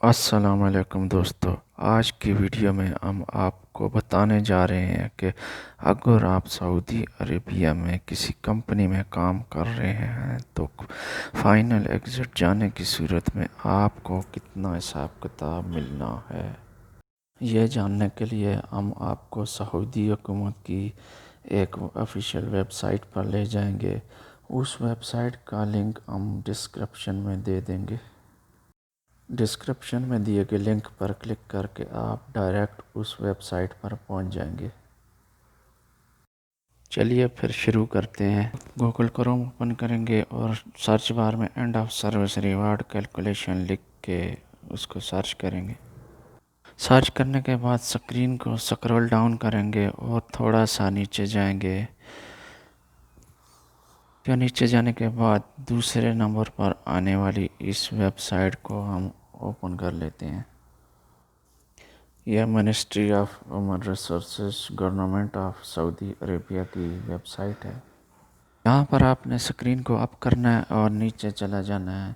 السلام علیکم دوستو، آج کی ویڈیو میں ہم آپ کو بتانے جا رہے ہیں کہ اگر آپ سعودی عربیہ میں کسی کمپنی میں کام کر رہے ہیں تو فائنل ایگزٹ جانے کی صورت میں آپ کو کتنا حساب کتاب ملنا ہے۔ یہ جاننے کے لیے ہم آپ کو سعودی حکومت کی ایک آفیشیل ویب سائٹ پر لے جائیں گے۔ اس ویب سائٹ کا لنک ہم ڈسکرپشن میں دے دیں گے۔ ڈسکرپشن میں دیے گئے لنک پر کلک کر کے آپ ڈائریکٹ اس ویب سائٹ پر پہنچ جائیں گے۔ چلیے پھر شروع کرتے ہیں۔ گوگل کروم اوپن کریں گے اور سرچ بار میں and of service reward calculation لکھ کے اس کو سرچ کریں گے۔ سرچ کرنے کے بعد سکرین کو سکرول ڈاؤن کریں گے اور تھوڑا سا نیچے جائیں گے۔ نیچے جانے کے بعد دوسرے نمبر پر آنے والی اس ویب سائٹ کو ہم اوپن کر لیتے ہیں۔ یہ ministry of human resources government of Saudi Arabia کی ویب سائٹ ہے۔ یہاں پر آپ نے سکرین کو اپ کرنا ہے اور نیچے چلا جانا ہے۔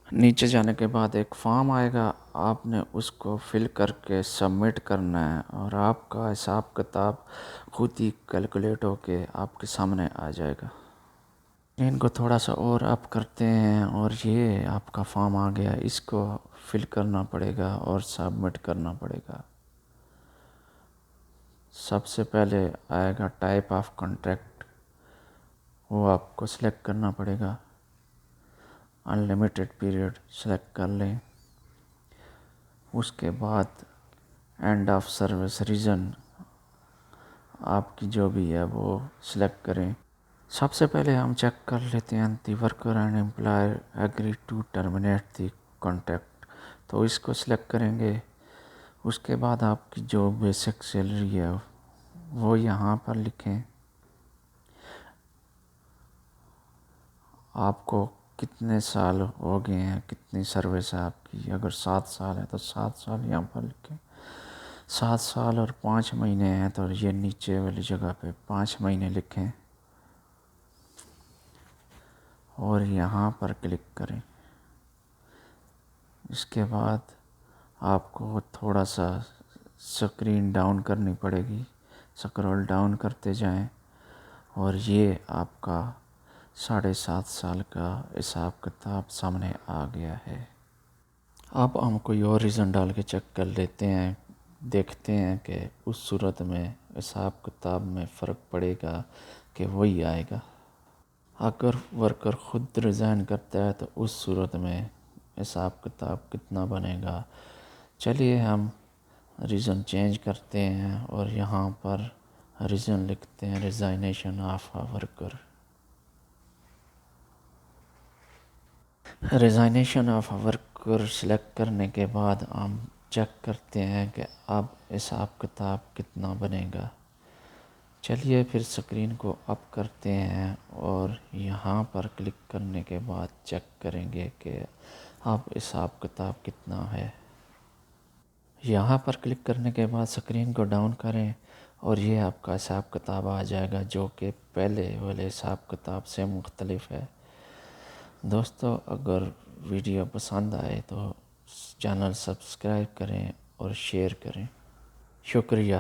نیچے جانے کے بعد ایک فارم آئے گا، آپ نے اس کو فل کر کے سبمٹ کرنا ہے اور آپ کا حساب کتاب خود ہی کیلکولیٹ ہو کے آپ کے سامنے آ جائے گا۔ ان کو تھوڑا سا اور اپ کرتے ہیں اور یہ آپ کا فارم آ گیا، اس کو فل کرنا پڑے گا اور سبمٹ کرنا پڑے گا۔ سب سے پہلے آئے گا ٹائپ آف کانٹریکٹ، وہ آپ کو سلیکٹ کرنا پڑے گا۔ انلمیٹڈ پیریڈ سلیکٹ کر لیں۔ اس کے بعد اینڈ آف سروس ریزن آپ کی جو بھی ہے وہ سلیکٹ کریں۔ سب سے پہلے ہم چیک کر لیتے ہیں the worker and employer agree to terminate the contract, تو اس کو سلیکٹ کریں گے۔ اس کے بعد آپ کی جو بیسک سیلری ہے وہ یہاں پر لکھیں۔ آپ کو کتنے سال ہو گئے ہیں، کتنی سروس ہے آپ کی، اگر 7 سال ہے تو 7 سال یہاں پر لکھیں۔ 7 سال اور 5 مہینے ہیں تو یہ نیچے والی جگہ پہ 5 مہینے لکھیں اور یہاں پر کلک کریں۔ اس کے بعد آپ کو تھوڑا سا سکرین ڈاؤن کرنی پڑے گی، سکرول ڈاؤن کرتے جائیں اور یہ آپ کا 7.5 سال کا حساب کتاب سامنے آ گیا ہے۔ اب ہم کوئی اور ریزن ڈال کے چیک کر لیتے ہیں، دیکھتے ہیں کہ اس صورت میں حساب کتاب میں فرق پڑے گا کہ وہی آئے گا۔ اگر ورکر خود ریزائن کرتا ہے تو اس صورت میں حساب کتاب کتنا بنے گا۔ چلیے ہم ریزن چینج کرتے ہیں اور یہاں پر ریزن لکھتے ہیں resignation of a worker. Resignation of a worker select کرنے کے بعد ہم چیک کرتے ہیں کہ اب حساب کتاب کتنا بنے گا۔ چلیے پھر سکرین کو اپ کرتے ہیں اور یہاں پر کلک کرنے کے بعد چیک کریں گے کہ اب حساب کتاب کتنا ہے۔ یہاں پر کلک کرنے کے بعد سکرین کو ڈاؤن کریں اور یہ آپ کا حساب کتاب آ جائے گا جو کہ پہلے والے حساب کتاب سے مختلف ہے۔ دوستو اگر ویڈیو پسند آئے تو چینل سبسکرائب کریں اور شیئر کریں۔ شکریہ۔